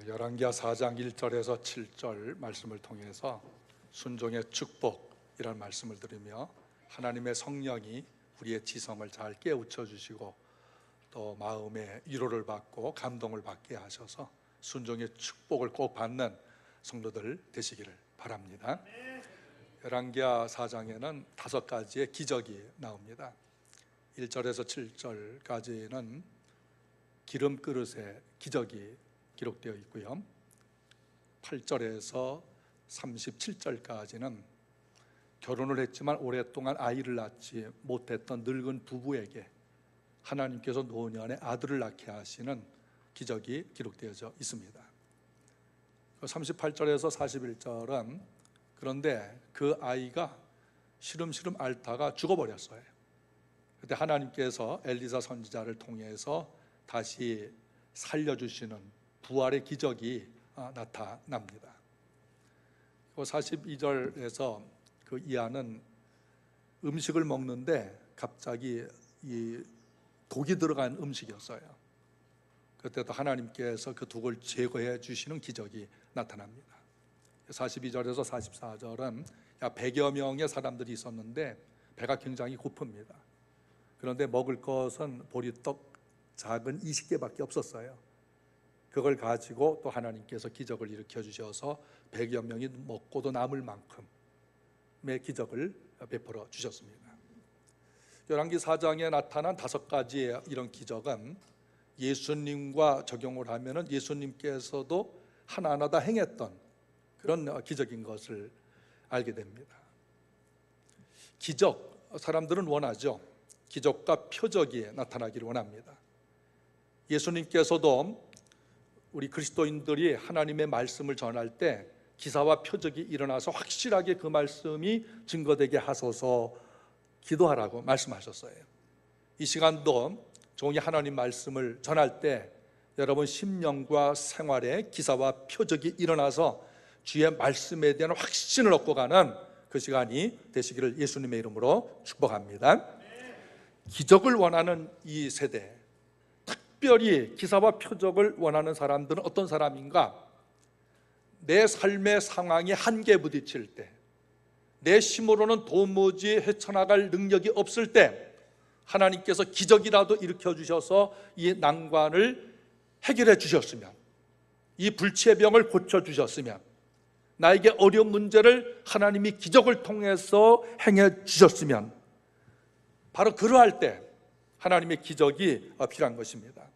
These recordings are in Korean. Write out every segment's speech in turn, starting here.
열왕기하 4장 1절에서 7절 말씀을 통해서 순종의 축복이라는 말씀을 드리며 하나님의 성령이 우리의 지성을 잘 깨우쳐 주시고 또 마음의 위로를 받고 감동을 받게 하셔서 순종의 축복을 꼭 받는 성도들 되시기를 바랍니다. 열왕기하 4장에는 5가지의 기적이 나옵니다. 1절에서 7절까지는 기름 그릇의 기적이 기록되어 있고요. 8절에서 37절까지는 결혼을 했지만 오랫동안 아이를 낳지 못했던 늙은 부부에게 하나님께서 노년에 아들을 낳게 하시는 기적이 기록되어져 있습니다. 38절에서 41절은 그런데 그 아이가 시름시름 앓다가 죽어버렸어요. 그때 하나님께서 엘리사 선지자를 통해서 다시 살려주시는 부활의 기적이 나타납니다. 42절에서 그 이하는 음식을 먹는데 갑자기 이 독이 들어간 음식이었어요. 그때도 하나님께서 그 독을 제거해 주시는 기적이 나타납니다. 42절에서 44절은 100여 명의 사람들이 있었는데 배가 굉장히 고픕니다. 그런데 먹을 것은 보리떡 작은 20개밖에 없었어요. 그걸 가지고 또 하나님께서 기적을 일으켜 주셔서 100여 명이 먹고도 남을 만큼의 기적을 베풀어 주셨습니다. 열왕기 4장에 나타난 5가지의 이런 기적은 예수님과 적용을 하면 예수님께서도 하나하나 다 행했던 그런 기적인 것을 알게 됩니다. 기적, 사람들은 원하죠. 기적과 표적이 나타나기를 원합니다. 예수님께서도 우리 그리스도인들이 하나님의 말씀을 전할 때 기사와 표적이 일어나서 확실하게 그 말씀이 증거되게 하소서 기도하라고 말씀하셨어요. 이 시간도 종이 하나님 말씀을 전할 때 여러분 심령과 생활에 기사와 표적이 일어나서 주의 말씀에 대한 확신을 얻고 가는 그 시간이 되시기를 예수님의 이름으로 축복합니다. 기적을 원하는 이 세대, 특별히 기사와 표적을 원하는 사람들은 어떤 사람인가? 내 삶의 상황에 한계에 부딪힐 때, 내 힘으로는 도무지 헤쳐나갈 능력이 없을 때 하나님께서 기적이라도 일으켜 주셔서 이 난관을 해결해 주셨으면, 이 불치의 병을 고쳐 주셨으면, 나에게 어려운 문제를 하나님이 기적을 통해서 행해 주셨으면, 바로 그러할 때 하나님의 기적이 필요한 것입니다.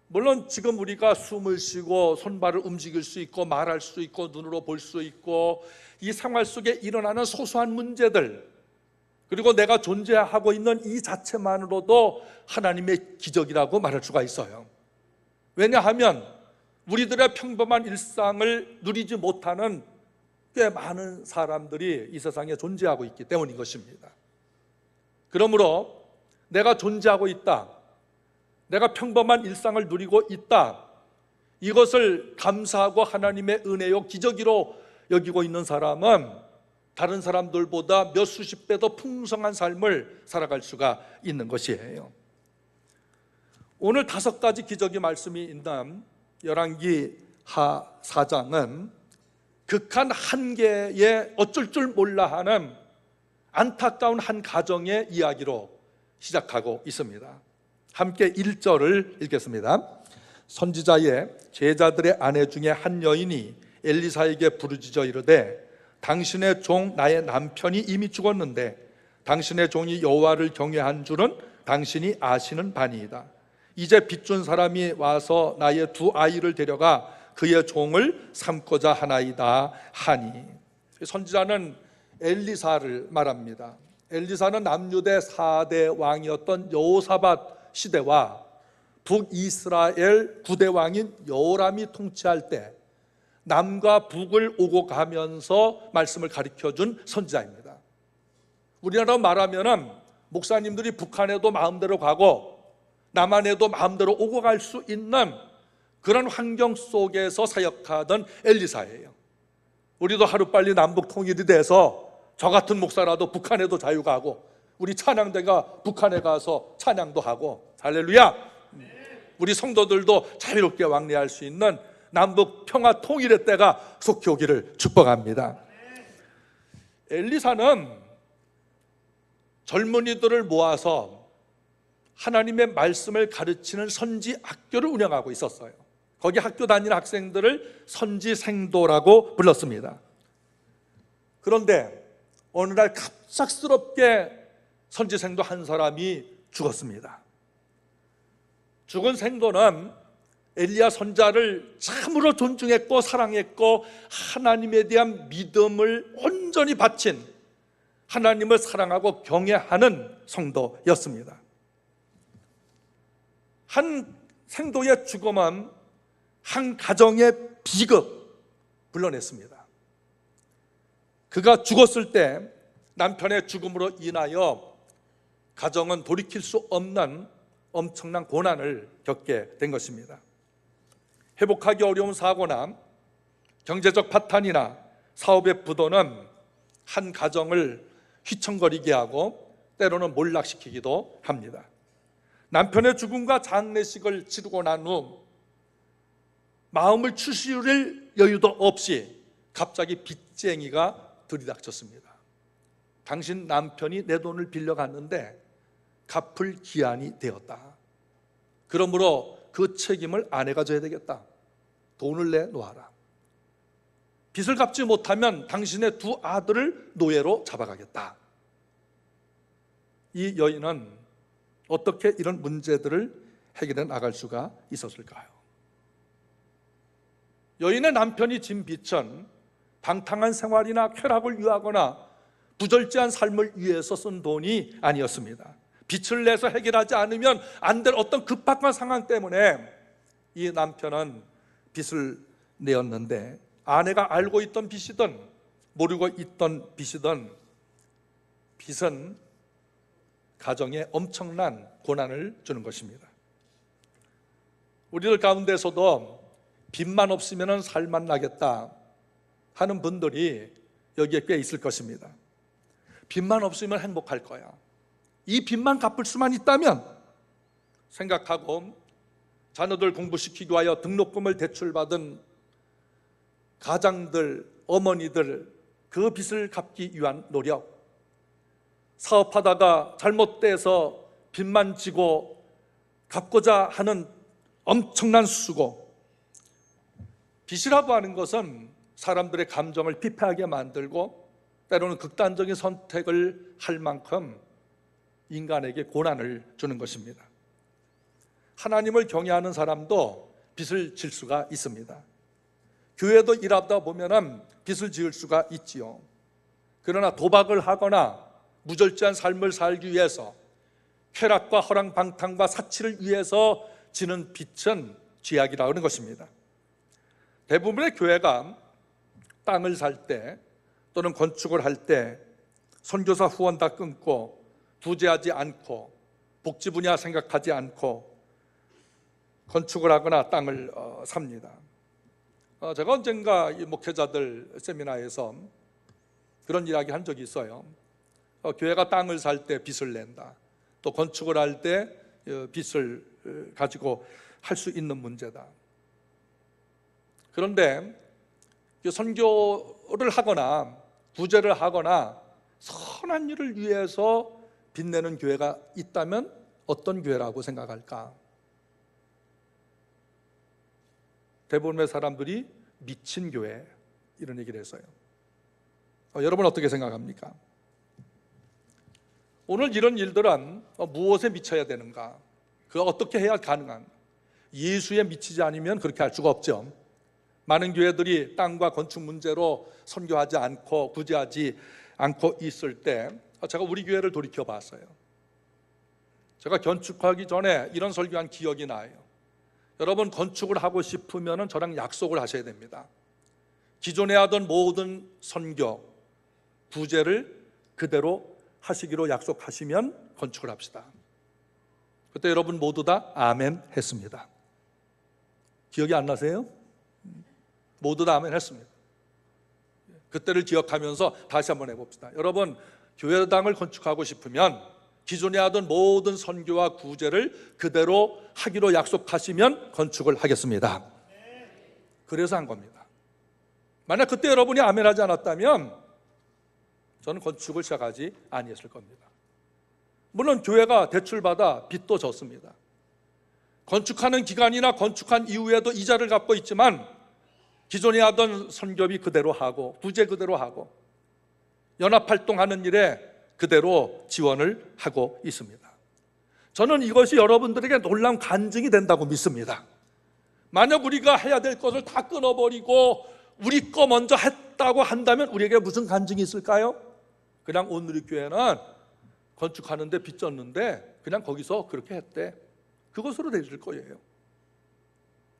물론 지금 우리가 숨을 쉬고 손발을 움직일 수 있고 말할 수 있고 눈으로 볼 수 있고 이 생활 속에 일어나는 소소한 문제들, 그리고 내가 존재하고 있는 이 자체만으로도 하나님의 기적이라고 말할 수가 있어요. 왜냐하면 우리들의 평범한 일상을 누리지 못하는 꽤 많은 사람들이 이 세상에 존재하고 있기 때문인 것입니다. 그러므로 내가 존재하고 있다, 내가 평범한 일상을 누리고 있다, 이것을 감사하고 하나님의 은혜요 기적으로 여기고 있는 사람은 다른 사람들보다 몇 수십 배 더 풍성한 삶을 살아갈 수가 있는 것이에요. 오늘 5가지 기적의 말씀이 있는 열왕기하 4장은 극한 한계에 어쩔 줄 몰라 하는 안타까운 한 가정의 이야기로 시작하고 있습니다. 함께 1절을 읽겠습니다. 선지자의 제자들의 아내 중에 한 여인이 엘리사에게 부르짖어 이르되 당신의 종 나의 남편이 이미 죽었는데 당신의 종이 여호와를 경외한 줄은 당신이 아시는 바니이다. 이제 빚준 사람이 와서 나의 2 아이를 데려가 그의 종을 삼고자 하나이다 하니, 선지자는 엘리사를 말합니다. 엘리사는 남유대 4대 왕이었던 여호사밧 시대와 북이스라엘 9대 왕인 여호람이 통치할 때 남과 북을 오고 가면서 말씀을 가르쳐준 선지자입니다. 우리나라로 말하면 목사님들이 북한에도 마음대로 가고 남한에도 마음대로 오고 갈 수 있는 그런 환경 속에서 사역하던 엘리사예요. 우리도 하루빨리 남북 통일이 돼서 저 같은 목사라도 북한에도 자유가고 우리 찬양대가 북한에 가서 찬양도 하고, 할렐루야! 우리 성도들도 자유롭게 왕래할 수 있는 남북 평화 통일의 때가 속히 오기를 축복합니다. 엘리사는 젊은이들을 모아서 하나님의 말씀을 가르치는 선지 학교를 운영하고 있었어요. 거기 학교 다니는 학생들을 선지생도라고 불렀습니다. 그런데 어느 날 갑작스럽게 선지생도 한 사람이 죽었습니다. 죽은 생도는 엘리야 선자를 참으로 존중했고 사랑했고 하나님에 대한 믿음을 온전히 바친, 하나님을 사랑하고 경외하는 성도였습니다. 한 생도의 죽음은 한 가정의 비극 불러냈습니다. 그가 죽었을 때 남편의 죽음으로 인하여 가정은 돌이킬 수 없는 엄청난 고난을 겪게 된 것입니다. 회복하기 어려운 사고나 경제적 파탄이나 사업의 부도는 한 가정을 휘청거리게 하고 때로는 몰락시키기도 합니다. 남편의 죽음과 장례식을 치르고 난 후 마음을 추스릴 여유도 없이 갑자기 빚쟁이가 들이닥쳤습니다. 당신 남편이 내 돈을 빌려갔는데 갚을 기한이 되었다. 그러므로 그 책임을 아내가 져야 되겠다. 돈을 내놓아라. 빚을 갚지 못하면 당신의 두 아들을 노예로 잡아가겠다. 이 여인은 어떻게 이런 문제들을 해결해 나갈 수가 있었을까요? 여인의 남편이 진 빚은 방탕한 생활이나 쾌락을 위하거나 부절제한 삶을 위해서 쓴 돈이 아니었습니다. 빚을 내서 해결하지 않으면 안 될 어떤 급박한 상황 때문에 이 남편은 빚을 내었는데, 아내가 알고 있던 빚이든 모르고 있던 빚이든 빚은 가정에 엄청난 고난을 주는 것입니다. 우리들 가운데서도 빚만 없으면 살만 나겠다 하는 분들이 여기에 꽤 있을 것입니다. 빚만 없으면 행복할 거야, 이 빚만 갚을 수만 있다면 생각하고 자녀들 공부시키기 위하여 등록금을 대출받은 가장들, 어머니들, 그 빚을 갚기 위한 노력, 사업하다가 잘못돼서 빚만 지고 갚고자 하는 엄청난 수고. 빚이라고 하는 것은 사람들의 감정을 피폐하게 만들고 때로는 극단적인 선택을 할 만큼 인간에게 고난을 주는 것입니다. 하나님을 경외하는 사람도 빚을 질 수가 있습니다. 교회도 일하다 보면 빚을 지을 수가 있지요. 그러나 도박을 하거나 무절제한 삶을 살기 위해서, 쾌락과 허랑방탕과 사치를 위해서 지는 빚은 죄악이라고 하는 것입니다. 대부분의 교회가 땅을 살 때 또는 건축을 할 때 선교사 후원 다 끊고 구제하지 않고 복지 분야 생각하지 않고 건축을 하거나 땅을 삽니다. 제가 언젠가 이 목회자들 세미나에서 그런 이야기 한 적이 있어요. 교회가 땅을 살 때 빚을 낸다, 또 건축을 할 때 빚을 가지고 할 수 있는 문제다. 그런데 선교를 하거나 구제를 하거나 선한 일을 위해서 빚내는 교회가 있다면 어떤 교회라고 생각할까? 대부분의 사람들이 미친 교회, 이런 얘기를 했어요. 여러분 어떻게 생각합니까? 오늘 이런 일들은 무엇에 미쳐야 되는가? 그거 어떻게 해야 가능한가? 예수에 미치지 않으면 그렇게 할 수가 없죠. 많은 교회들이 땅과 건축 문제로 선교하지 않고 구제하지 않고 있을 때 제가 우리 교회를 돌이켜 봤어요. 제가 건축하기 전에 이런 설교한 기억이 나요. 여러분, 건축을 하고 싶으면 저랑 약속을 하셔야 됩니다. 기존에 하던 모든 선교, 구제를 그대로 하시기로 약속하시면 건축을 합시다. 그때 여러분 모두 다 아멘 했습니다. 기억이 안 나세요? 모두 다 아멘 했습니다. 그때를 기억하면서 다시 한번 해봅시다. 여러분, 교회당을 건축하고 싶으면 기존에 하던 모든 선교와 구제를 그대로 하기로 약속하시면 건축을 하겠습니다. 그래서 한 겁니다. 만약 그때 여러분이 아멘하지 않았다면 저는 건축을 시작하지 아니했을 겁니다. 물론 교회가 대출받아 빚도 졌습니다. 건축하는 기간이나 건축한 이후에도 이자를 갚고 있지만 기존에 하던 선교비 그대로 하고 구제 그대로 하고 연합활동하는 일에 그대로 지원을 하고 있습니다. 저는 이것이 여러분들에게 놀라운 간증이 된다고 믿습니다. 만약 우리가 해야 될 것을 다 끊어버리고 우리 거 먼저 했다고 한다면 우리에게 무슨 간증이 있을까요? 그냥 온누리교회는 건축하는데 빚 졌는데 그냥 거기서 그렇게 했대. 그것으로 되실 거예요.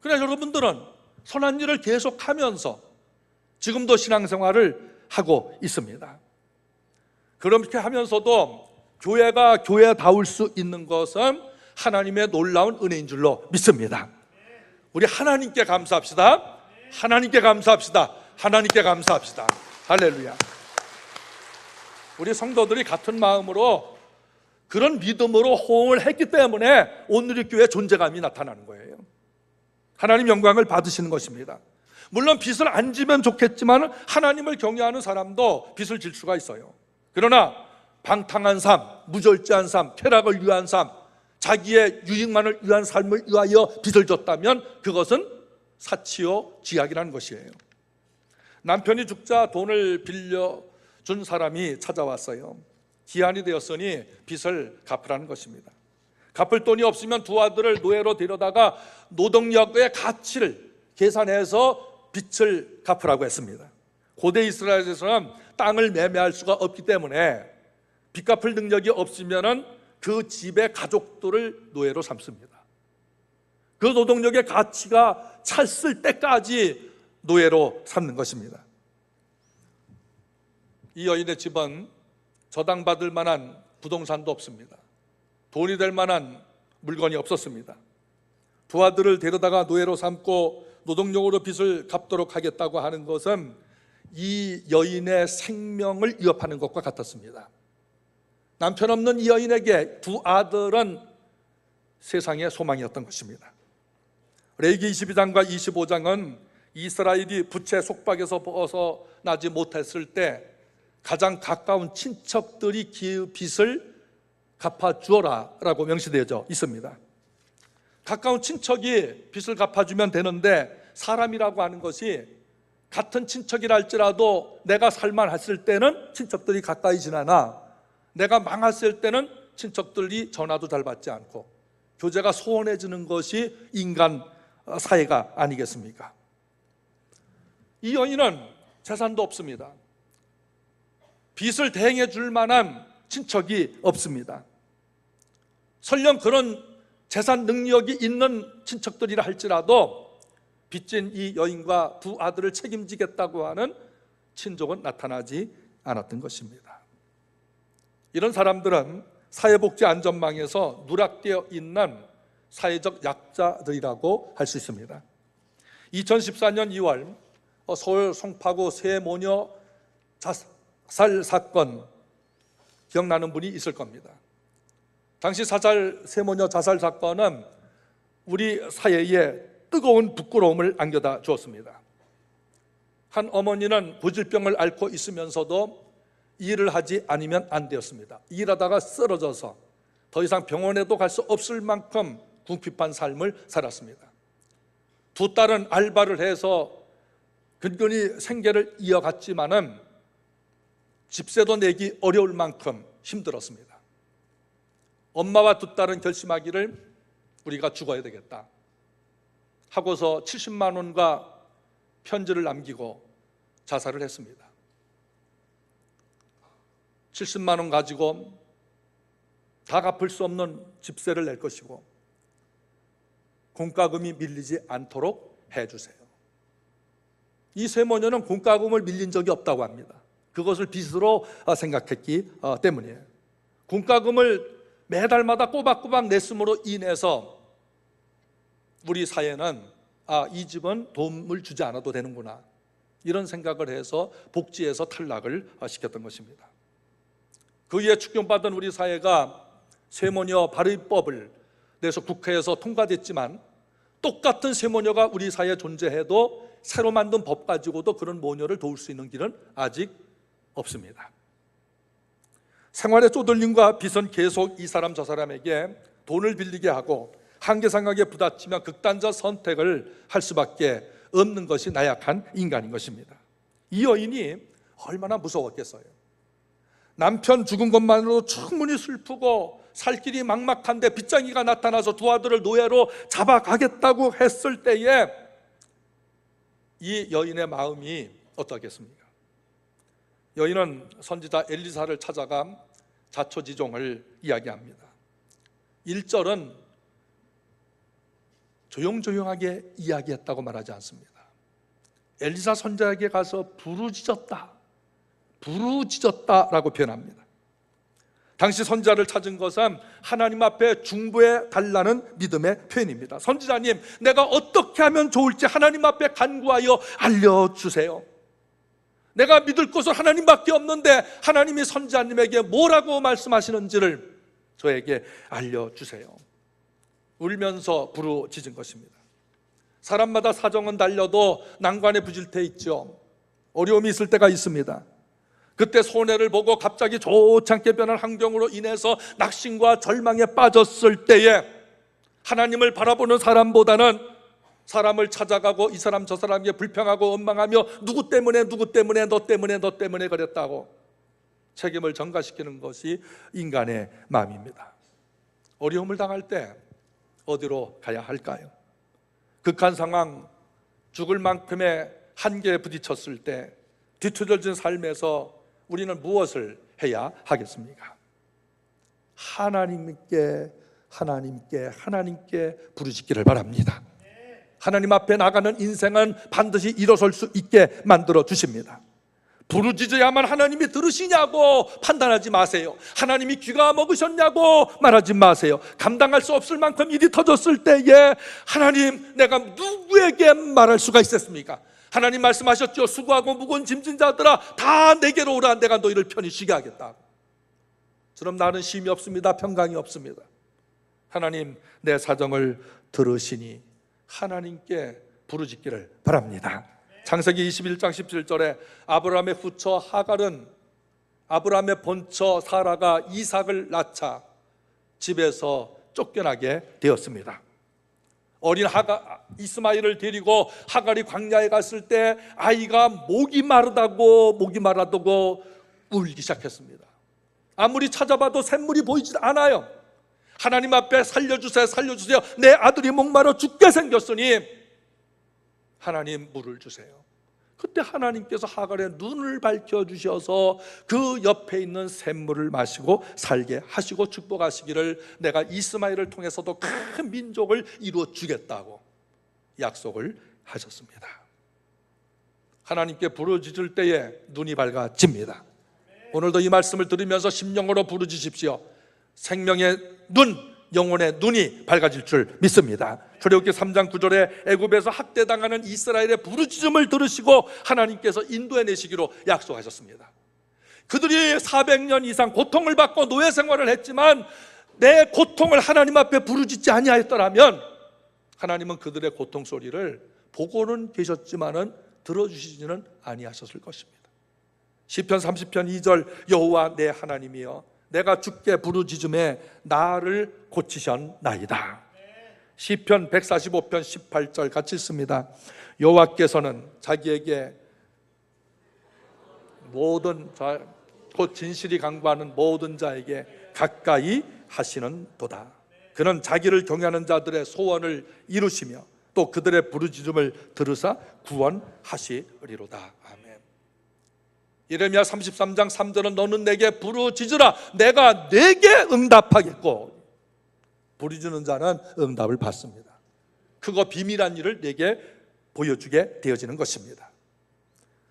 그러나 여러분들은 선한 일을 계속하면서 지금도 신앙생활을 하고 있습니다. 그렇게 하면서도 교회가 교회다울 수 있는 것은 하나님의 놀라운 은혜인 줄로 믿습니다. 우리 하나님께 감사합시다. 하나님께 감사합시다. 하나님께 감사합시다. 할렐루야. 우리 성도들이 같은 마음으로 그런 믿음으로 호응을 했기 때문에 온누리교회의 존재감이 나타나는 거예요. 하나님 영광을 받으시는 것입니다. 물론 빚을 안 지면 좋겠지만 하나님을 경외하는 사람도 빚을 질 수가 있어요. 그러나 방탕한 삶, 무절제한 삶, 쾌락을 위한 삶, 자기의 유익만을 위한 삶을 위하여 빚을 졌다면 그것은 사치요 지약이라는 것이에요. 남편이 죽자 돈을 빌려준 사람이 찾아왔어요. 기한이 되었으니 빚을 갚으라는 것입니다. 갚을 돈이 없으면 두 아들을 노예로 데려다가 노동력의 가치를 계산해서 빚을 갚으라고 했습니다. 고대 이스라엘에서는 땅을 매매할 수가 없기 때문에 빚 갚을 능력이 없으면 그 집의 가족들을 노예로 삼습니다. 그 노동력의 가치가 찼을 때까지 노예로 삼는 것입니다. 이 여인의 집은 저당받을 만한 부동산도 없습니다. 돈이 될 만한 물건이 없었습니다. 두 아들을 데려다가 노예로 삼고 노동력으로 빚을 갚도록 하겠다고 하는 것은 이 여인의 생명을 위협하는 것과 같았습니다. 남편 없는 이 여인에게 두 아들은 세상의 소망이었던 것입니다. 레위기 22장과 25장은 이스라엘이 부채 속박에서 벗어나지 못했을 때 가장 가까운 친척들이 그 빚을 갚아주어라 라고 명시되어져 있습니다. 가까운 친척이 빚을 갚아주면 되는데 사람이라고 하는 것이 같은 친척이라 할지라도 내가 살만했을 때는 친척들이 가까이 지나나 내가 망했을 때는 친척들이 전화도 잘 받지 않고 교제가 소원해지는 것이 인간 사회가 아니겠습니까? 이 여인은 재산도 없습니다. 빚을 대행해 줄 만한 친척이 없습니다. 설령 그런 재산 능력이 있는 친척들이라 할지라도 빚진 이 여인과 두 아들을 책임지겠다고 하는 친족은 나타나지 않았던 것입니다. 이런 사람들은 사회복지 안전망에서 누락되어 있는 사회적 약자들이라고 할 수 있습니다. 2014년 2월 서울 송파구 세 모녀 자살 사건 기억나는 분이 있을 겁니다. 당시 세 모녀 자살 사건은 우리 사회에 뜨거운 부끄러움을 안겨다 주었습니다. 한 어머니는 고질병을 앓고 있으면서도 일을 하지 않으면 안 되었습니다. 일하다가 쓰러져서 더 이상 병원에도 갈 수 없을 만큼 궁핍한 삶을 살았습니다. 두 딸은 알바를 해서 근근히 생계를 이어갔지만은 집세도 내기 어려울 만큼 힘들었습니다. 엄마와 두 딸은 결심하기를 우리가 죽어야 되겠다 하고서 70만 원과 편지를 남기고 자살을 했습니다. 70만 원 가지고 다 갚을 수 없는 집세를 낼 것이고 공과금이 밀리지 않도록 해주세요. 이 세 모녀는 공과금을 밀린 적이 없다고 합니다. 그것을 빚으로 생각했기 때문이에요. 공과금을 매달마다 꼬박꼬박 냈음으로 인해서 우리 사회는 이 집은 도움을 주지 않아도 되는구나 이런 생각을 해서 복지에서 탈락을 시켰던 것입니다. 그 이에 축용받은 우리 사회가 세모녀 발의법을 내서 국회에서 통과됐지만 똑같은 세모녀가 우리 사회에 존재해도 새로 만든 법 가지고도 그런 모녀를 도울 수 있는 길은 아직 없습니다. 생활의 쪼들림과 빚은 계속 이 사람 저 사람에게 돈을 빌리게 하고 한계상각에 부딪히며 극단적 선택을 할 수밖에 없는 것이 나약한 인간인 것입니다. 이 여인이 얼마나 무서웠겠어요. 남편 죽은 것만으로도 충분히 슬프고 살 길이 막막한데 빚쟁이가 나타나서 두 아들을 노예로 잡아가겠다고 했을 때에 이 여인의 마음이 어떻겠습니까? 여인은 선지자 엘리사를 찾아가 자초지종을 이야기합니다. 1절은 조용조용하게 이야기했다고 말하지 않습니다. 엘리사 선지자에게 가서 부르짖었다라고 표현합니다. 당시 선지자를 찾은 것은 하나님 앞에 중보해 달라는 믿음의 표현입니다. 선지자님, 내가 어떻게 하면 좋을지 하나님 앞에 간구하여 알려주세요. 내가 믿을 것은 하나님밖에 없는데 하나님이 선지자님에게 뭐라고 말씀하시는지를 저에게 알려주세요. 울면서 부르짖은 것입니다. 사람마다 사정은 달려도 난관에 부질때 있죠. 어려움이 있을 때가 있습니다. 그때 손해를 보고 갑자기 좋지 않게 변한 환경으로 인해서 낙심과 절망에 빠졌을 때에 하나님을 바라보는 사람보다는 사람을 찾아가고 이 사람 저 사람에게 불평하고 원망하며 누구 때문에 너 때문에 그랬다고 책임을 전가시키는 것이 인간의 마음입니다. 어려움을 당할 때 어디로 가야 할까요? 극한 상황, 죽을 만큼의 한계에 부딪혔을 때 뒤틀어진 삶에서 우리는 무엇을 해야 하겠습니까? 하나님께 부르짖기를 바랍니다. 하나님 앞에 나가는 인생은 반드시 일어설 수 있게 만들어 주십니다. 부르짖어야만 하나님이 들으시냐고 판단하지 마세요. 하나님이 귀가 먹으셨냐고 말하지 마세요. 감당할 수 없을 만큼 일이 터졌을 때에 하나님, 내가 누구에게 말할 수가 있었습니까? 하나님 말씀하셨죠. 수고하고 무거운 짐진 자들아 다 내게로 오라. 내가 너희를 편히 쉬게 하겠다. 그럼 나는 쉼이 없습니다. 평강이 없습니다. 하나님, 내 사정을 들으시니 하나님께 부르짖기를 바랍니다. 창세기 21장 17절에 아브라함의 후처 하갈은 아브라함의 본처 사라가 이삭을 낳자 집에서 쫓겨나게 되었습니다. 어린 이스마엘을 데리고 하갈이 광야에 갔을 때 아이가 목이 마르다고 울기 시작했습니다. 아무리 찾아봐도 샘물이 보이지 않아요. 하나님 앞에 살려주세요, 내 아들이 목마르 죽게 생겼으니 하나님 물을 주세요. 그때 하나님께서 하갈의 눈을 밝혀주셔서 그 옆에 있는 샘물을 마시고 살게 하시고 축복하시기를 내가 이스마엘을 통해서도 큰 민족을 이루어 주겠다고 약속을 하셨습니다. 하나님께 부르짖을 때에 눈이 밝아집니다. 오늘도 이 말씀을 들으면서 심령으로 부르짖으십시오. 생명의 눈, 영혼의 눈이 밝아질 줄 믿습니다. 출애굽기 3장 9절에 애굽에서 학대당하는 이스라엘의 부르짖음을 들으시고 하나님께서 인도해내시기로 약속하셨습니다. 그들이 400년 이상 고통을 받고 노예 생활을 했지만 내 고통을 하나님 앞에 부르짖지 아니하였더라면 하나님은 그들의 고통 소리를 보고는 계셨지만은 들어주시지는 아니하셨을 것입니다. 시편 30편 2절 여호와 내 하나님이여 내가 주께 부르짖음에 나를 고치셨나이다. 시편 145편 18절 같이 읽습니다. 여호와께서는 자기에게 모든 자, 곧 진실이 강구하는 모든 자에게 가까이 하시는 도다. 그는 자기를 경외하는 자들의 소원을 이루시며 또 그들의 부르짖음을 들으사 구원하시리로다. 아멘. 예레미야 33장 3절은 너는 내게 부르짖으라 내가 내게 응답하겠고, 부르짖는 자는 응답을 받습니다. 크고 비밀한 일을 내게 보여주게 되어지는 것입니다.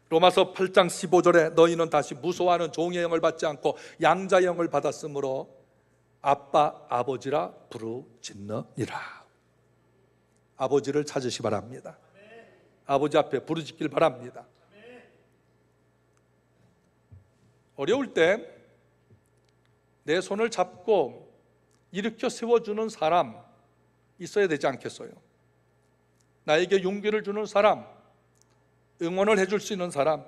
로마서 8장 15절에 너희는 다시 무소하는 종의 영을 받지 않고 양자의 영을 받았으므로 아빠 아버지라 부르짖느니라. 아버지를 찾으시 바랍니다. 아버지 앞에 부르짖길 바랍니다. 어려울 때 내 손을 잡고 일으켜 세워주는 사람 있어야 되지 않겠어요? 나에게 용기를 주는 사람, 응원을 해줄 수 있는 사람,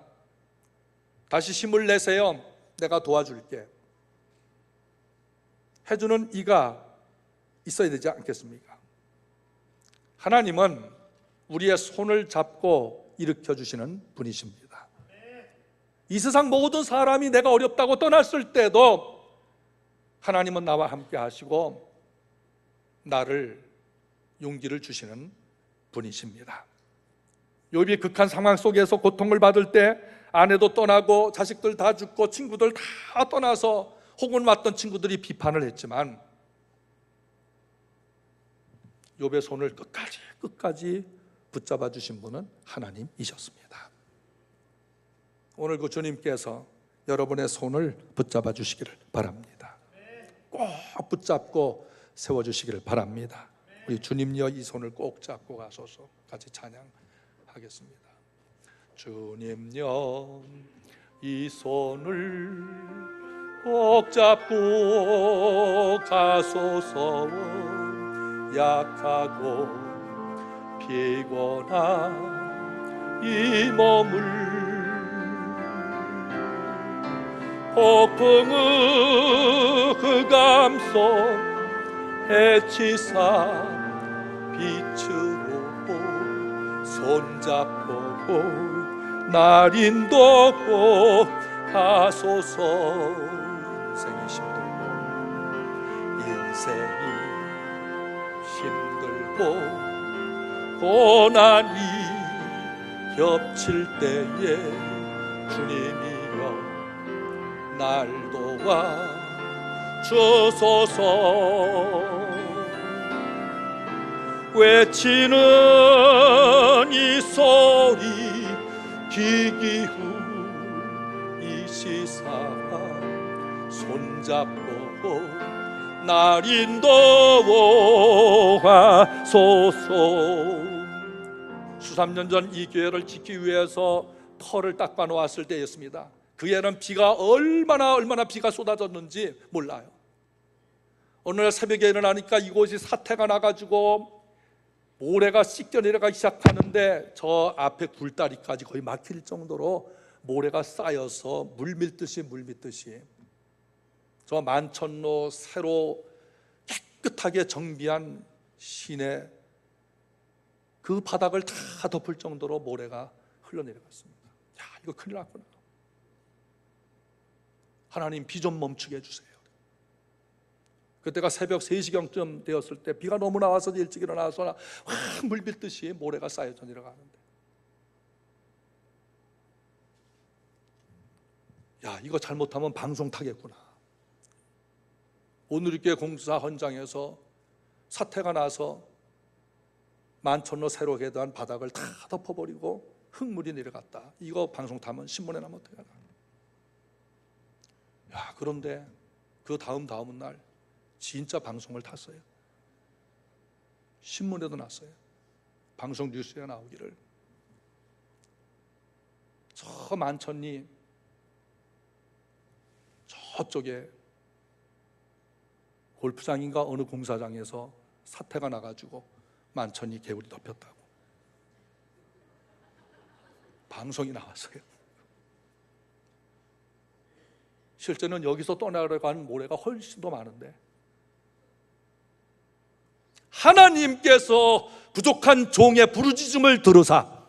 다시 힘을 내세요, 내가 도와줄게 해주는 이가 있어야 되지 않겠습니까? 하나님은 우리의 손을 잡고 일으켜 주시는 분이십니다. 이 세상 모든 사람이 내가 어렵다고 떠났을 때도 하나님은 나와 함께 하시고 나를 용기를 주시는 분이십니다. 욥이 극한 상황 속에서 고통을 받을 때 아내도 떠나고 자식들 다 죽고 친구들 다 떠나서 혹은 왔던 친구들이 비판을 했지만 욥의 손을 끝까지 붙잡아 주신 분은 하나님이셨습니다. 오늘 그 주님께서 여러분의 손을 붙잡아 주시기를 바랍니다. 꼭 붙잡고 세워주시기를 바랍니다. 우리 주님여 이 손을 꼭 잡고 가소서. 같이 찬양하겠습니다. 주님여 이 손을 꼭 잡고 가소서. 약하고 피곤한 이 몸을 폭풍의 흑암 속 해치사 빛으로 손잡고 날 인도고 하소서. 인생이 힘들고 고난이 겹칠 때에 주님이여 날 도와 주소서. 외치는 이 소리 귀 기울 이 시사 손잡고 날 인도하소서. 수삼년 전 이 교회를 짓기 위해서 터를 닦아 놓았을 때였습니다. 그 해는 비가 얼마나 비가 쏟아졌는지 몰라요. 어느 날 새벽에 일어나니까 이곳이 사태가 나가지고 모래가 씻겨 내려가기 시작하는데 저 앞에 굴다리까지 거의 막힐 정도로 모래가 쌓여서 물 밀듯이 저 만천로 새로 깨끗하게 정비한 시내 그 바닥을 다 덮을 정도로 모래가 흘러내려갔습니다. 야, 이거 큰일 났구나. 하나님 비 좀 멈추게 해주세요. 그때가 새벽 3시경쯤 되었을 때 비가 너무 나와서 일찍 일어나서 물 빌듯이 모래가 쌓여져 내려가는데, 야, 이거 잘못하면 방송 타겠구나. 오늘교회 공사 현장에서 사태가 나서 만천로 새로 개도한 바닥을 다 덮어버리고 흙물이 내려갔다. 이거 방송 타면 신문에 나면 어떡하나. 야, 그런데 그 다음 날 진짜 방송을 탔어요. 신문에도 났어요. 방송 뉴스에 나오기를 저 만천리 저쪽에 골프장인가 어느 공사장에서 사태가 나가지고 만천리 개울이 덮였다고 방송이 나왔어요. 실제는 여기서 떠나려고 모래가 훨씬 더 많은데 하나님께서 부족한 종의 부르짖음을 들으사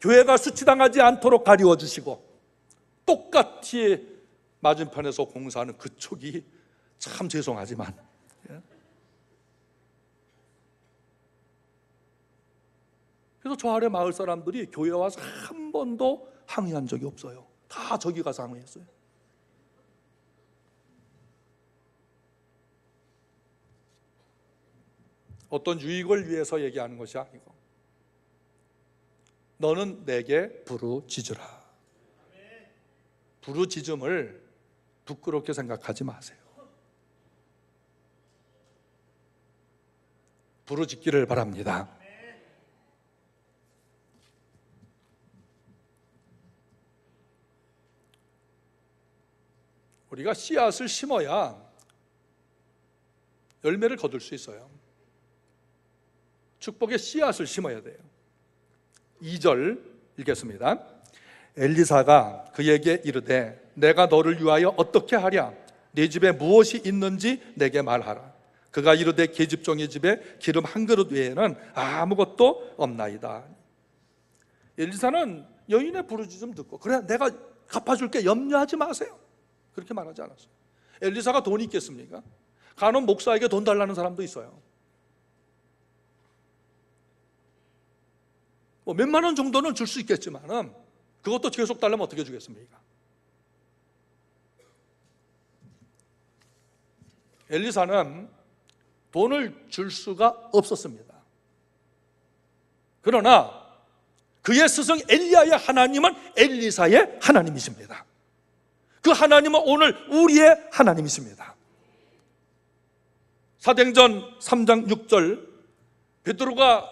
교회가 수치당하지 않도록 가리워 주시고 똑같이 맞은편에서 공사하는 그쪽이 참 죄송하지만 그래서 저 아래 마을 사람들이 교회 와서 한 번도 항의한 적이 없어요. 다 저기 가서 항의했어요. 어떤 유익을 위해서 얘기하는 것이 아니고 너는 내게 부르짖으라. 부르짖음을 부끄럽게 생각하지 마세요. 부르짖기를 바랍니다. 우리가 씨앗을 심어야 열매를 거둘 수 있어요. 축복의 씨앗을 심어야 돼요. 2절 읽겠습니다. 엘리사가 그에게 이르되 내가 너를 위하여 어떻게 하랴? 네 집에 무엇이 있는지 내게 말하라. 그가 이르되 계집종의 집에 기름 한 그릇 외에는 아무것도 없나이다. 엘리사는 여인의 부르짖음 듣고 그래 내가 갚아줄게 염려하지 마세요 그렇게 말하지 않았어요. 엘리사가 돈이 있겠습니까? 간혹 목사에게 돈 달라는 사람도 있어요. 뭐 몇만 원 정도는 줄 수 있겠지만 그것도 계속 달라면 어떻게 주겠습니까? 엘리사는 돈을 줄 수가 없었습니다. 그러나 그의 스승 엘리야의 하나님은 엘리사의 하나님이십니다. 그 하나님은 오늘 우리의 하나님이십니다. 사도행전 3장 6절 베드로가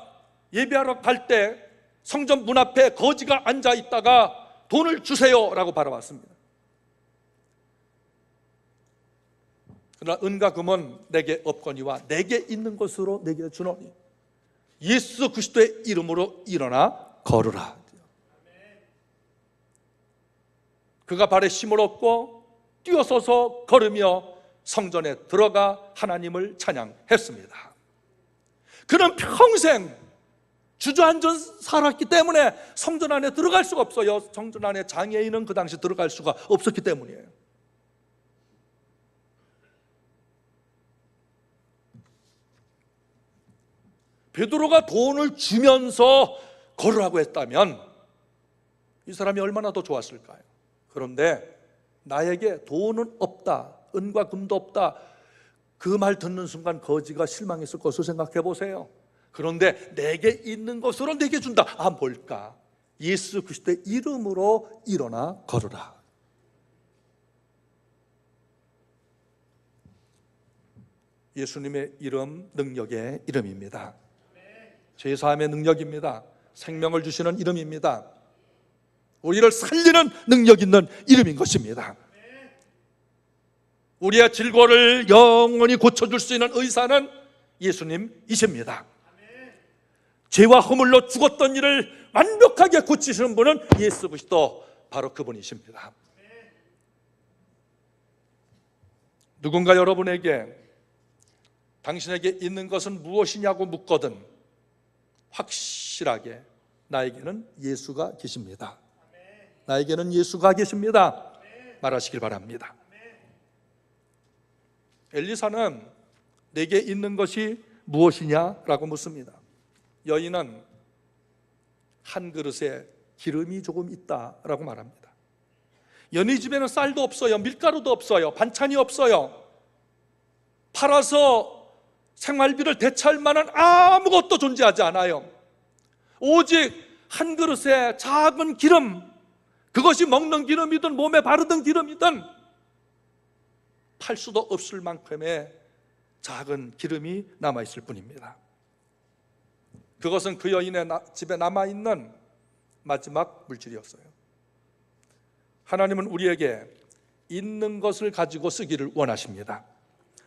예배하러 갈 때 성전 문 앞에 거지가 앉아 있다가 돈을 주세요라고 바라봤습니다. 그러나 은과 금은 내게 없거니와 내게 있는 것으로 내게 주노니 예수 그리스도의 이름으로 일어나 걸으라. 그가 발에 힘을 얻고 뛰어서서 걸으며 성전에 들어가 하나님을 찬양했습니다. 그는 평생 주저앉아 살았기 때문에 성전 안에 들어갈 수가 없어요. 성전 안에 장애인은 그 당시 들어갈 수가 없었기 때문이에요. 베드로가 돈을 주면서 걸으라고 했다면 이 사람이 얼마나 더 좋았을까요? 그런데 나에게 돈은 없다, 은과 금도 없다, 그 말 듣는 순간 거지가 실망했을 것을 생각해 보세요. 그런데 내게 있는 것으로 내게 준다. 아, 뭘까? 예수 그리스도의 이름으로 일어나 걸으라. 예수님의 이름, 능력의 이름입니다. 죄사함의 능력입니다. 생명을 주시는 이름입니다. 우리를 살리는 능력 있는 이름인 것입니다. 우리의 질고를 영원히 고쳐줄 수 있는 의사는 예수님이십니다. 죄와 허물로 죽었던 이를 완벽하게 고치시는 분은 예수 그리스도, 바로 그분이십니다. 누군가 여러분에게 당신에게 있는 것은 무엇이냐고 묻거든 확실하게 나에게는 예수가 계십니다. 나에게는 예수가 계십니다. 말하시길 바랍니다. 엘리사는 내게 있는 것이 무엇이냐라고 묻습니다. 여인은 한 그릇에 기름이 조금 있다라고 말합니다. 여인의 집에는 쌀도 없어요, 밀가루도 없어요, 반찬이 없어요. 팔아서 생활비를 대체할 만한 아무것도 존재하지 않아요. 오직 한 그릇에 작은 기름, 그것이 먹는 기름이든 몸에 바르던 기름이든 팔 수도 없을 만큼의 작은 기름이 남아있을 뿐입니다. 그것은 그 여인의 집에 남아있는 마지막 물질이었어요. 하나님은 우리에게 있는 것을 가지고 쓰기를 원하십니다.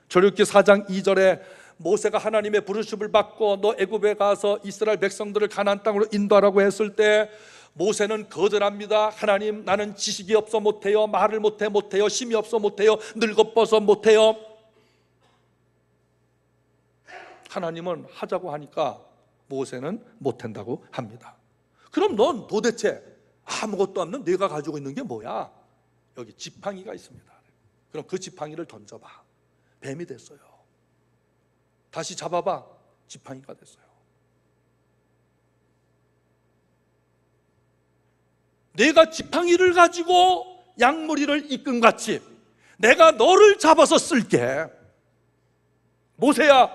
출애굽기 4장 2절에 모세가 하나님의 부르심을 받고 너 애굽에 가서 이스라엘 백성들을 가나안 땅으로 인도하라고 했을 때 모세는 거절합니다. 하나님, 나는 지식이 없어 못해요, 말을 못해요, 힘이 없어 못해요, 늙어버서 못해요. 하나님은 하자고 하니까 모세는 못한다고 합니다. 그럼 넌 도대체 아무것도 없는 네가 가지고 있는 게 뭐야? 여기 지팡이가 있습니다. 그럼 그 지팡이를 던져봐. 뱀이 됐어요. 다시 잡아봐. 지팡이가 됐어요. 내가 지팡이를 가지고 양무리를 이끈 같이 내가 너를 잡아서 쓸게. 모세야,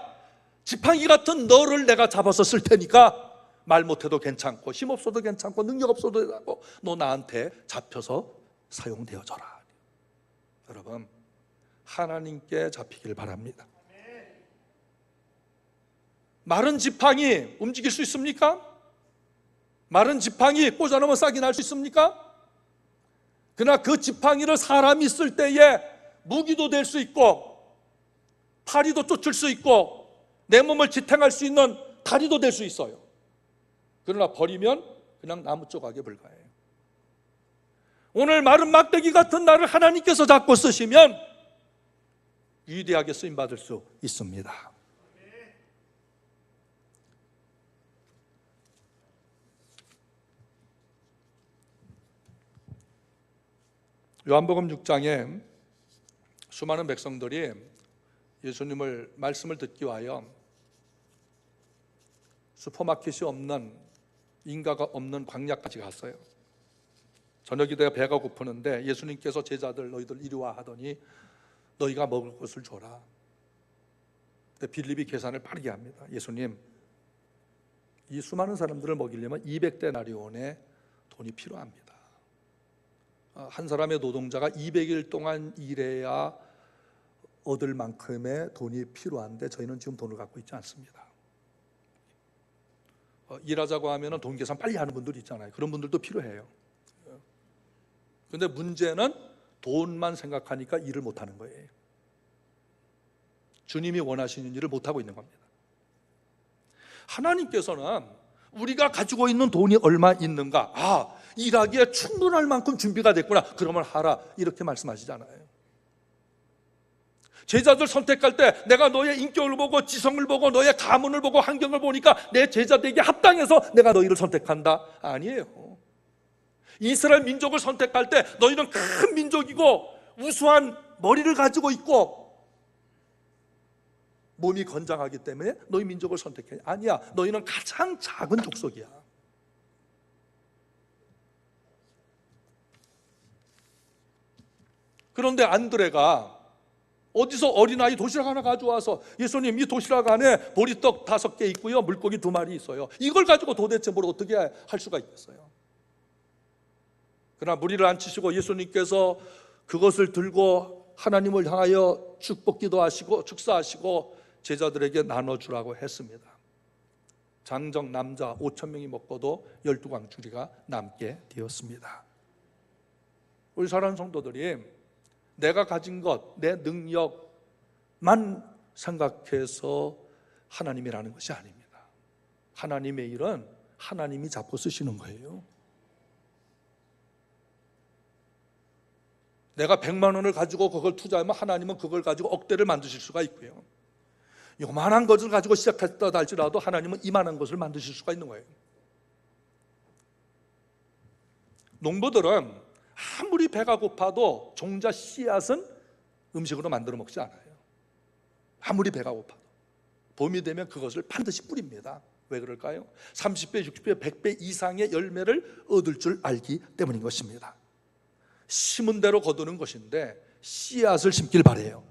지팡이 같은 너를 내가 잡아서 쓸 테니까 말 못해도 괜찮고 힘 없어도 괜찮고 능력 없어도 되고 너 나한테 잡혀서 사용되어져라. 여러분, 하나님께 잡히길 바랍니다. 마른 지팡이 움직일 수 있습니까? 마른 지팡이 꽂아놓으면 싹이 날 수 있습니까? 그러나 그 지팡이를 사람이 쓸 때에 무기도 될 수 있고 파리도 쫓을 수 있고 내 몸을 지탱할 수 있는 다리도 될 수 있어요. 그러나 버리면 그냥 나무 조각에 불과해요. 오늘 마른 막대기 같은 나를 하나님께서 잡고 쓰시면 위대하게 쓰임받을 수 있습니다. 요한복음 6장에 수많은 백성들이 예수님을 말씀을 듣기 위하여 슈퍼마켓이 없는, 인가가 없는 광야까지 갔어요. 저녁이 되어 배가 고프는데 예수님께서 제자들 너희들 이리 와 하더니 너희가 먹을 것을 줘라. 근데 빌립이 계산을 빠르게 합니다. 예수님, 이 수많은 사람들을 먹이려면 200데나리온의 돈이 필요합니다. 한 사람의 노동자가 200일 동안 일해야 얻을 만큼의 돈이 필요한데 저희는 지금 돈을 갖고 있지 않습니다. 일하자고 하면 돈 계산 빨리 하는 분들 있잖아요. 그런 분들도 필요해요. 그런데 문제는 돈만 생각하니까 일을 못하는 거예요. 주님이 원하시는 일을 못하고 있는 겁니다. 하나님께서는 우리가 가지고 있는 돈이 얼마 있는가, 일하기에 충분할 만큼 준비가 됐구나, 그러면 하라, 이렇게 말씀하시잖아요. 제자들 선택할 때 내가 너의 인격을 보고 지성을 보고 너의 가문을 보고 환경을 보니까 내 제자 되기에 합당해서 내가 너희를 선택한다, 아니에요. 이스라엘 민족을 선택할 때 너희는 큰 민족이고 우수한 머리를 가지고 있고 몸이 건장하기 때문에 너희 민족을 선택해. 아니야, 너희는 가장 작은 족속이야. 그런데 안드레가 어디서 어린아이 도시락 하나 가져와서 예수님, 이 도시락 안에 보리떡 5개 있고요, 물고기 2마리 있어요. 이걸 가지고 도대체 뭘 어떻게 할 수가 있겠어요? 그러나 무리를 앉히시고 예수님께서 그것을 들고 하나님을 향하여 축복기도 하시고 축사하시고 제자들에게 나눠주라고 했습니다. 장정 남자 5,000명이 먹고도 12광주리가 남게 되었습니다. 우리 사랑하는 성도들이 내가 가진 것, 내 능력만 생각해서 하나님이라는 것이 아닙니다. 하나님의 일은 하나님이 잡고 쓰시는 거예요. 내가 100만 원을 가지고 그걸 투자하면 하나님은 그걸 가지고 억대를 만드실 수가 있고요, 요만한 것을 가지고 시작했다 할지라도 하나님은 이만한 것을 만드실 수가 있는 거예요. 농부들은 아무리 배가 고파도 종자 씨앗은 음식으로 만들어 먹지 않아요. 아무리 배가 고파도 봄이 되면 그것을 반드시 뿌립니다. 왜 그럴까요? 30배, 60배, 100배 이상의 열매를 얻을 줄 알기 때문인 것입니다. 심은 대로 거두는 것인데 씨앗을 심길 바래요.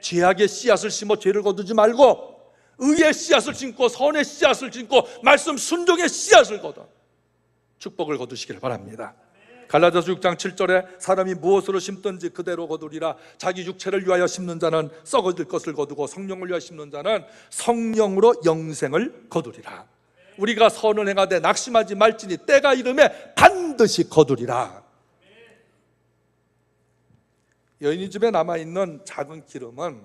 죄악의 씨앗을 심어 죄를 거두지 말고 의의 씨앗을 심고 선의 씨앗을 심고 말씀 순종의 씨앗을 거둬 축복을 거두시길 바랍니다. 갈라디아서 6장 7절에 사람이 무엇으로 심든지 그대로 거두리라. 자기 육체를 위하여 심는 자는 썩어질 것을 거두고 성령을 위하여 심는 자는 성령으로 영생을 거두리라. 우리가 선을 행하되 낙심하지 말지니 때가 이르매 반드시 거두리라. 여인의 집에 남아있는 작은 기름은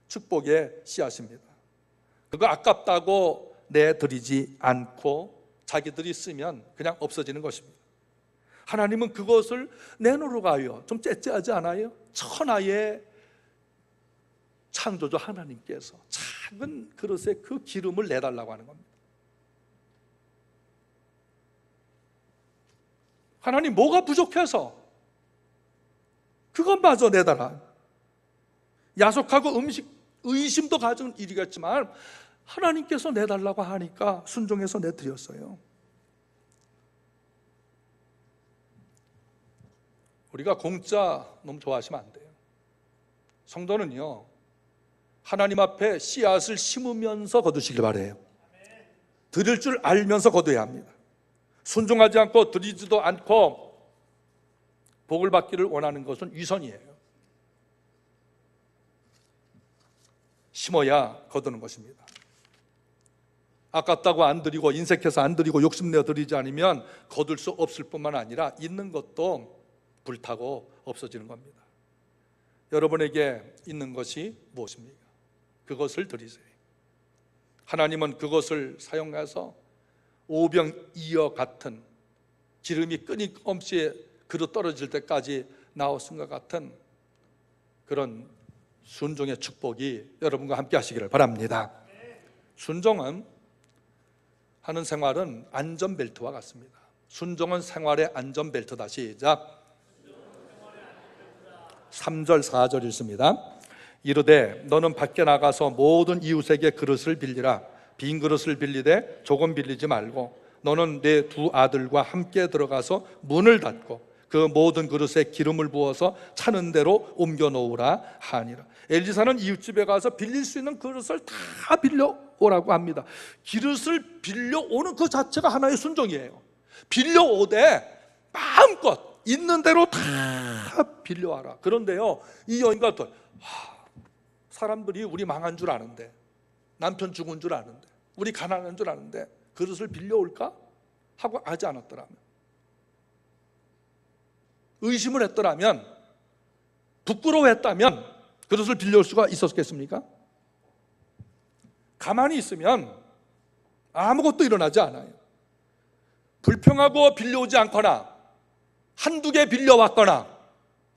축복의 씨앗입니다. 그거 아깝다고 내드리지 않고 자기들이 쓰면 그냥 없어지는 것입니다. 하나님은 그것을 내놓으러 가요. 좀 째째하지 않아요? 천하의 창조주 하나님께서 작은 그릇에 그 기름을 내달라고 하는 겁니다. 하나님, 뭐가 부족해서 그것마저 내달라. 야속하고 의심도 가진 일이겠지만 하나님께서 내달라고 하니까 순종해서 내드렸어요. 우리가 공짜 너무 좋아하시면 안 돼요. 성도는요, 하나님 앞에 씨앗을 심으면서 거두시길 바라요. 드릴 줄 알면서 거둬야 합니다. 순종하지 않고 드리지도 않고 복을 받기를 원하는 것은 위선이에요. 심어야 거두는 것입니다. 아깝다고 안 드리고 인색해서 안 드리고 욕심내어 드리지 않으면 거둘 수 없을 뿐만 아니라 있는 것도 불타고 없어지는 겁니다. 여러분에게 있는 것이 무엇입니까? 그것을 드리세요. 하나님은 그것을 사용해서 오병이어 같은, 기름이 끊임없이 그릇 떨어질 때까지 나오신 것 같은 그런 순종의 축복이 여러분과 함께 하시기를 바랍니다. 순종은 하는 생활은 안전벨트와 같습니다. 순종은 생활의 안전벨트다. 시작. 3절 4절 읽습니다. 이르되 너는 밖에 나가서 모든 이웃에게 그릇을 빌리라. 빈 그릇을 빌리되 조금 빌리지 말고 너는 내 두 아들과 함께 들어가서 문을 닫고 그 모든 그릇에 기름을 부어서 차는 대로 옮겨 놓으라 하니라. 엘리사는 이웃집에 가서 빌릴 수 있는 그릇을 다 빌려오라고 합니다. 그릇을 빌려오는 그 자체가 하나의 순종이에요. 빌려오되 마음껏 있는 대로 다 빌려와라. 그런데요, 이 여인과 또 사람들이 우리 망한 줄 아는데, 남편 죽은 줄 아는데, 우리 가난한 줄 아는데 그릇을 빌려올까? 하고 하지 않았더라면, 의심을 했더라면, 부끄러워했다면 그릇을 빌려올 수가 있었겠습니까? 가만히 있으면 아무것도 일어나지 않아요. 불평하고 빌려오지 않거나 한두 개 빌려왔거나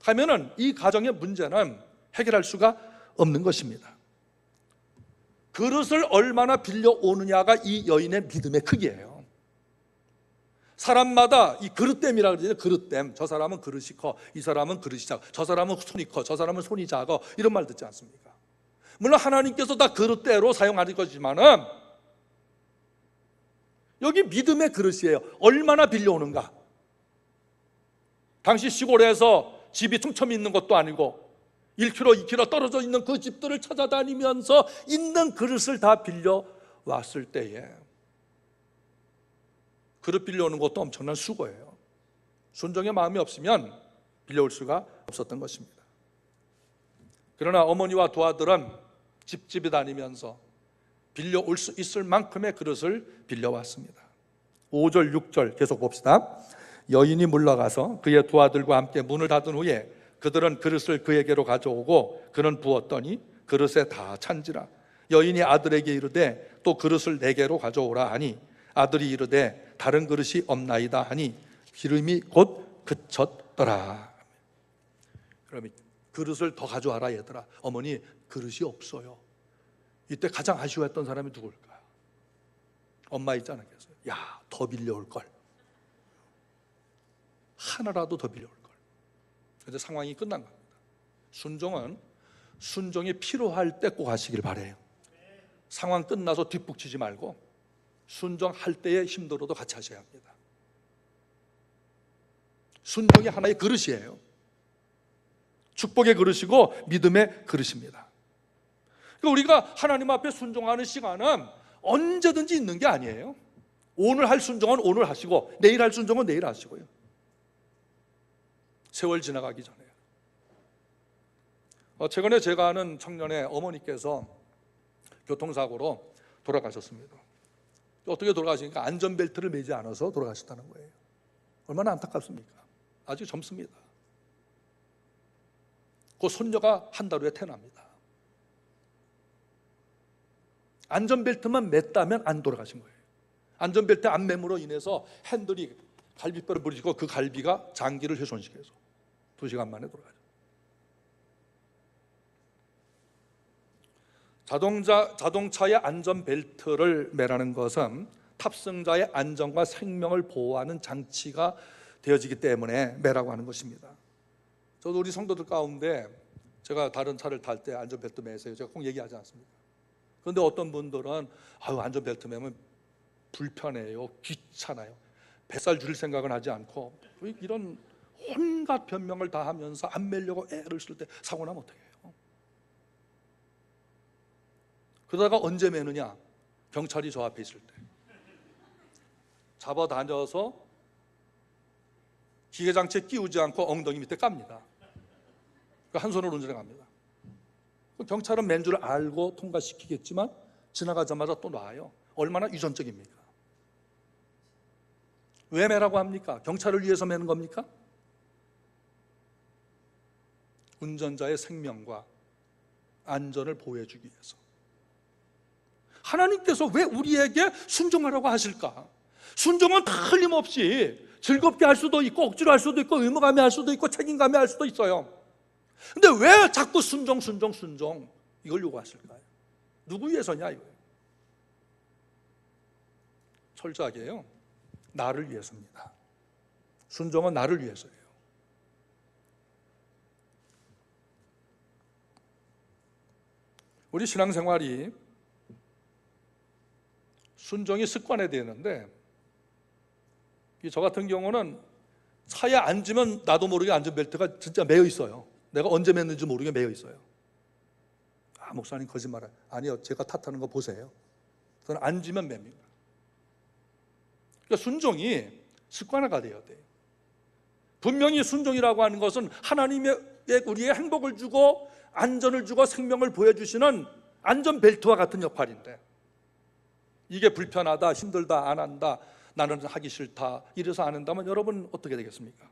하면은 이 가정의 문제는 해결할 수가 없는 것입니다. 그릇을 얼마나 빌려오느냐가 이 여인의 믿음의 크기예요. 사람마다 이 그릇됨이라고 그러죠. 그릇됨. 저 사람은 그릇이 커, 이 사람은 그릇이 작아, 저 사람은 손이 커, 저 사람은 손이 작아, 이런 말 듣지 않습니까? 물론 하나님께서 다 그릇대로 사용하는 것이지만은 여기 믿음의 그릇이에요. 얼마나 빌려오는가. 당시 시골에서 집이 촘촘히 있는 것도 아니고 1km, 2km 떨어져 있는 그 집들을 찾아다니면서 있는 그릇을 다 빌려왔을 때에 그릇 빌려오는 것도 엄청난 수고예요. 순종의 마음이 없으면 빌려올 수가 없었던 것입니다. 그러나 어머니와 두 아들은 집집이 다니면서 빌려올 수 있을 만큼의 그릇을 빌려왔습니다. 5절 6절 계속 봅시다. 여인이 물러가서 그의 두 아들과 함께 문을 닫은 후에 그들은 그릇을 그에게로 가져오고 그는 부었더니 그릇에 다 찬지라. 여인이 아들에게 이르되 또 그릇을 내게로 가져오라 하니 아들이 이르되 다른 그릇이 없나이다 하니 기름이 곧 그쳤더라. 그러면 그릇을 더 가져와라 얘들아. 어머니 그릇이 없어요. 이때 가장 아쉬워했던 사람이 누굴까? 엄마 있지 않겠어요? 야, 더 빌려올 걸. 하나라도 더 빌려올 걸. 그런데 상황이 끝난 겁니다. 순종은 순종이 필요할 때 꼭 하시길 바래요. 상황 끝나서 뒷북치지 말고 순종할 때에 힘들어도 같이 하셔야 합니다. 순종이 하나의 그릇이에요. 축복의 그릇이고 믿음의 그릇입니다. 그러니까 우리가 하나님 앞에 순종하는 시간은 언제든지 있는 게 아니에요. 오늘 할 순종은 오늘 하시고 내일 할 순종은 내일 하시고요. 세월 지나가기 전에. 최근에 제가 아는 청년의 어머니께서 교통사고로 돌아가셨습니다. 어떻게 돌아가시니까 안전벨트를 매지 않아서 돌아가셨다는 거예요. 얼마나 안타깝습니까? 아직 젊습니다. 그 손녀가 한 달 후에 태어납니다. 안전벨트만 맸다면 안 돌아가신 거예요. 안전벨트 안 맴으로 인해서 핸들이 갈비뼈를 부딪히고 그 갈비가 장기를 훼손시켜서 2시간 만에 돌아가죠. 자동차의 안전벨트를 매라는 것은 탑승자의 안전과 생명을 보호하는 장치가 되어지기 때문에 매라고 하는 것입니다. 저도 우리 성도들 가운데 제가 다른 차를 탈 때 안전벨트 매세요. 제가 꼭 얘기하지 않습니까? 그런데 어떤 분들은 안전벨트 매면 불편해요, 귀찮아요, 뱃살 줄일 생각은 하지 않고 이런 온갖 변명을 다 하면서 안 매려고 애를 쓸 때 사고 나면 어떻게 해요? 그러다가 언제 매느냐? 경찰이 저 앞에 있을 때 잡아다녀서 기계장치에 끼우지 않고 엉덩이 밑에 깝니다. 한 손으로 운전해 갑니다. 경찰은 맨 줄 알고 통과시키겠지만 지나가자마자 또 놔요. 얼마나 유전적입니까? 왜 매라고 합니까? 경찰을 위해서 매는 겁니까? 운전자의 생명과 안전을 보호해주기 위해서. 하나님께서 왜 우리에게 순종하라고 하실까? 순종은 틀림없이 즐겁게 할 수도 있고 억지로 할 수도 있고 의무감에 할 수도 있고 책임감에 할 수도 있어요. 근데 왜 자꾸 순종 이걸 요구하실까요? 누구 위해서냐 이거예요. 철저하게요, 나를 위해서입니다. 순종은 나를 위해서예요. 우리 신앙생활이 순종이 습관이 되는데, 저 같은 경우는 차에 앉으면 나도 모르게 안전벨트가 진짜 매여 있어요. 내가 언제 맸는지 모르게 매여 있어요. 아, 목사님 거짓말. 아니요, 제가 탓하는 거 보세요. 저는 앉으면 맵니다. 그러니까 순종이 습관화가 되어야 돼요. 분명히 순종이라고 하는 것은 하나님의 우리의 행복을 주고 안전을 주고 생명을 보여주시는 안전벨트와 같은 역할인데, 이게 불편하다, 힘들다, 안 한다, 나는 하기 싫다, 이래서 안 한다면 여러분 어떻게 되겠습니까?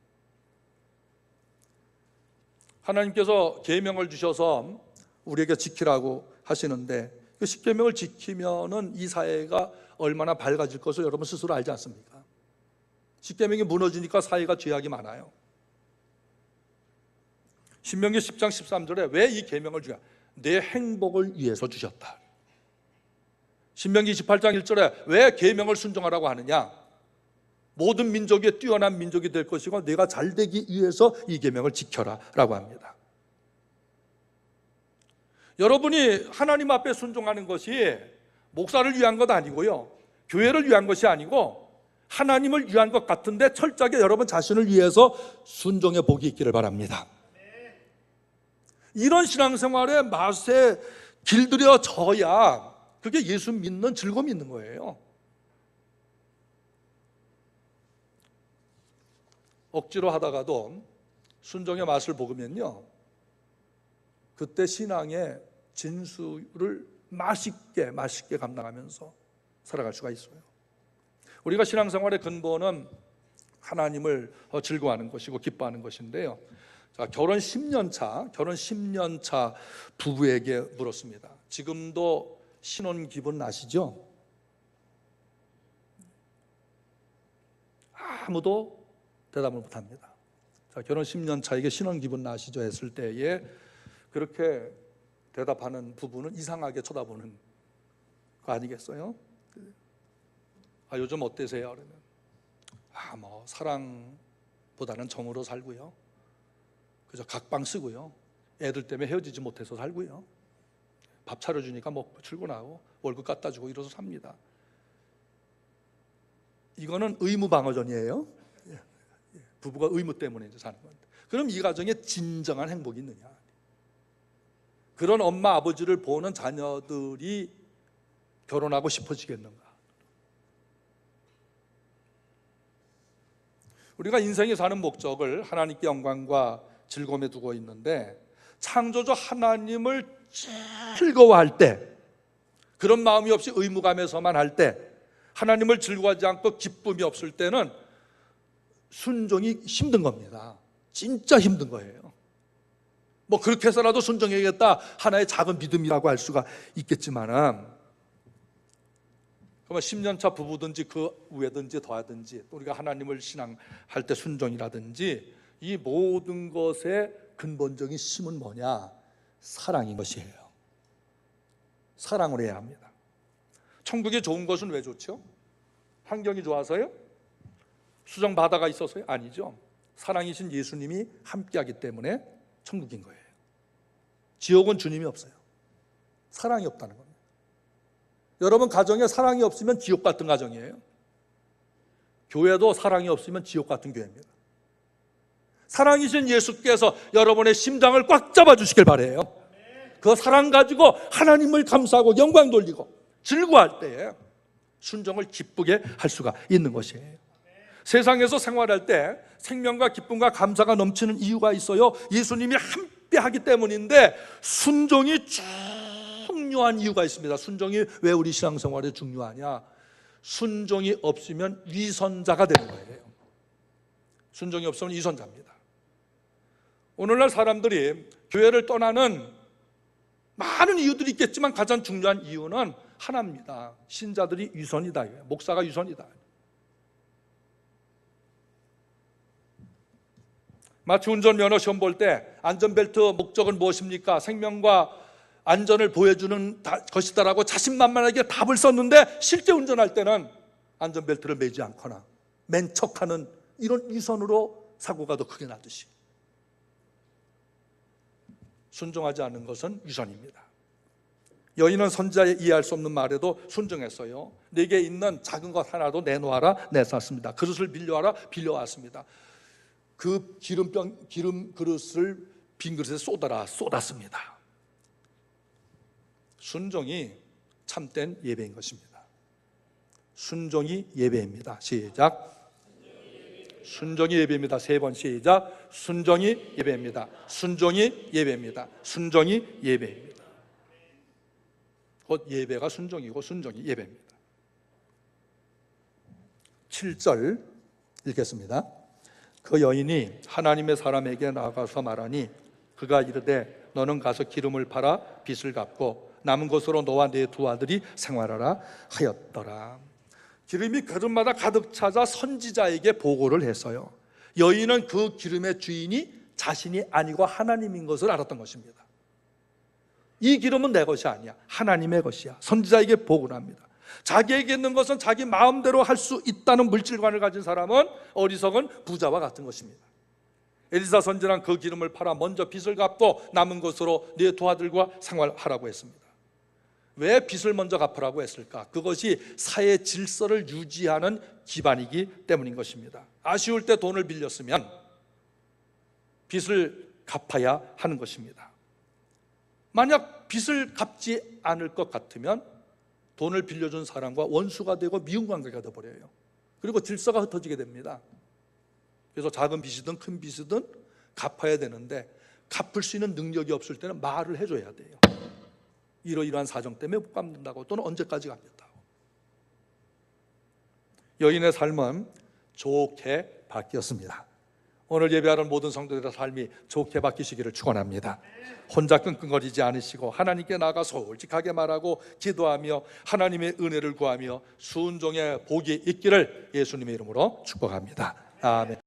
하나님께서 계명을 주셔서 우리에게 지키라고 하시는데, 그 십계명을 지키면은 이 사회가 얼마나 밝아질 것을 여러분 스스로 알지 않습니까? 십계명이 무너지니까 사회가 죄악이 많아요. 신명기 10장 13절에 왜 이 계명을 주냐? 내 행복을 위해서 주셨다. 신명기 28장 1절에 왜 계명을 순종하라고 하느냐? 모든 민족이 뛰어난 민족이 될 것이고 내가 잘 되기 위해서 이 계명을 지켜라 라고 합니다. 여러분이 하나님 앞에 순종하는 것이 목사를 위한 것 아니고요, 교회를 위한 것이 아니고 하나님을 위한 것 같은데 철저하게 여러분 자신을 위해서 순종의 복이 있기를 바랍니다. 이런 신앙생활의 맛에 길들여져야 그게 예수 믿는 즐거움이 있는 거예요. 억지로 하다가도 순종의 맛을 보면요, 그때 신앙의 진수를 맛있게 감당하면서 살아갈 수가 있어요. 우리가 신앙생활의 근본은 하나님을 즐거워하는 것이고 기뻐하는 것인데요. 자, 결혼 10년 차 부부에게 물었습니다. 지금도 신혼 기분 나시죠? 아무도 대답을 못합니다. 자, 결혼 10년 차에게 신혼 기분 나시죠? 했을 때에 그렇게 대답하는 부부는 이상하게 쳐다보는 거 아니겠어요? 아, 요즘 어때세요? 그러면 뭐 사랑보다는 정으로 살고요, 그저 각방 쓰고요, 애들 때문에 헤어지지 못해서 살고요, 밥 차려주니까 먹고 출근하고 월급 갖다 주고 이러서 삽니다. 이거는 의무방어전이에요. 부부가 의무 때문에 이제 사는 건데, 그럼 이 가정에 진정한 행복이 있느냐? 그런 엄마 아버지를 보는 자녀들이 결혼하고 싶어지겠는가? 우리가 인생에 사는 목적을 하나님께 영광과 즐거움에 두고 있는데, 창조주 하나님을 즐거워할 때, 그런 마음이 없이 의무감에서만 할 때, 하나님을 즐거워하지 않고 기쁨이 없을 때는 순종이 힘든 겁니다. 진짜 힘든 거예요. 뭐 그렇게 해서라도 순종해야겠다, 하나의 작은 믿음이라고 할 수가 있겠지만은, 그러면 10년차 부부든지 그 위에든지 더하든지, 또 우리가 하나님을 신앙할 때 순종이라든지, 이 모든 것의 근본적인 힘은 뭐냐? 사랑인 것이에요. 사랑을 해야 합니다. 천국이 좋은 것은 왜 좋죠? 환경이 좋아서요? 수정 바다가 있어서요? 아니죠. 사랑이신 예수님이 함께하기 때문에 천국인 거예요. 지옥은 주님이 없어요. 사랑이 없다는 겁니다. 여러분 가정에 사랑이 없으면 지옥 같은 가정이에요. 교회도 사랑이 없으면 지옥 같은 교회입니다. 사랑이신 예수께서 여러분의 심장을 꽉 잡아 주시길 바라요. 그 사랑 가지고 하나님을 감사하고 영광 돌리고 즐거워할 때에 순종을 기쁘게 할 수가 있는 것이에요. 세상에서 생활할 때 생명과 기쁨과 감사가 넘치는 이유가 있어요. 예수님이 함께하기 때문인데, 순종이 중요한 이유가 있습니다. 순종이 왜 우리 신앙생활에 중요하냐? 순종이 없으면 위선자가 되는 거예요. 순종이 없으면 위선자입니다. 오늘날 사람들이 교회를 떠나는 많은 이유들이 있겠지만 가장 중요한 이유는 하나입니다. 신자들이 유선이다. 목사가 유선이다. 마치 운전면허 시험 볼 때 안전벨트 목적은 무엇입니까? 생명과 안전을 보여주는 것이다라고 자신만만하게 답을 썼는데 실제 운전할 때는 안전벨트를 매지 않거나 맨 척하는 이런 유선으로 사고가 더 크게 나듯이 순종하지 않는 것은 유선입니다. 여인은 선지자의 이해할 수 없는 말에도 순종했어요. 내게 있는 작은 것 하나도 내놓아라, 내놨습니다. 그릇을 빌려와라, 빌려왔습니다. 그 기름 그릇을 빈 그릇에 쏟아라, 쏟았습니다. 순종이 참된 예배인 것입니다. 순종이 예배입니다. 시작. 순종이 예배입니다. 세 번 시작. 순종이 예배입니다. 순종이 예배입니다. 순종이 예배입니다. 곧 예배가 순종이고 순종이 예배입니다. 7절 읽겠습니다. 그 여인이 하나님의 사람에게 나가서 말하니 그가 이르되 너는 가서 기름을 팔아 빚을 갚고 남은 것으로 너와 네 두 아들이 생활하라 하였더라. 기름이 그릇마다 가득 찾아 선지자에게 보고를 했어요. 여인은 그 기름의 주인이 자신이 아니고 하나님인 것을 알았던 것입니다. 이 기름은 내 것이 아니야, 하나님의 것이야. 선지자에게 보고를 합니다. 자기에게 있는 것은 자기 마음대로 할 수 있다는 물질관을 가진 사람은 어리석은 부자와 같은 것입니다. 엘리사 선지자는 그 기름을 팔아 먼저 빚을 갚고 남은 것으로 네 두 아들과 생활하라고 했습니다. 왜 빚을 먼저 갚으라고 했을까? 그것이 사회 질서를 유지하는 기반이기 때문인 것입니다. 아쉬울 때 돈을 빌렸으면 빚을 갚아야 하는 것입니다. 만약 빚을 갚지 않을 것 같으면 돈을 빌려준 사람과 원수가 되고 미운 관계가 되어버려요. 그리고 질서가 흩어지게 됩니다. 그래서 작은 빚이든 큰 빚이든 갚아야 되는데 갚을 수 있는 능력이 없을 때는 말을 해줘야 돼요. 이러이러한 사정 때문에 못 갚는다고, 또는 언제까지 갚겠다고. 여인의 삶은 좋게 바뀌었습니다. 오늘 예배하는 모든 성도들의 삶이 좋게 바뀌시기를 축원합니다. 혼자 끙끙거리지 않으시고 하나님께 나가 솔직하게 말하고 기도하며 하나님의 은혜를 구하며 순종의 복이 있기를 예수님의 이름으로 축복합니다. 아멘.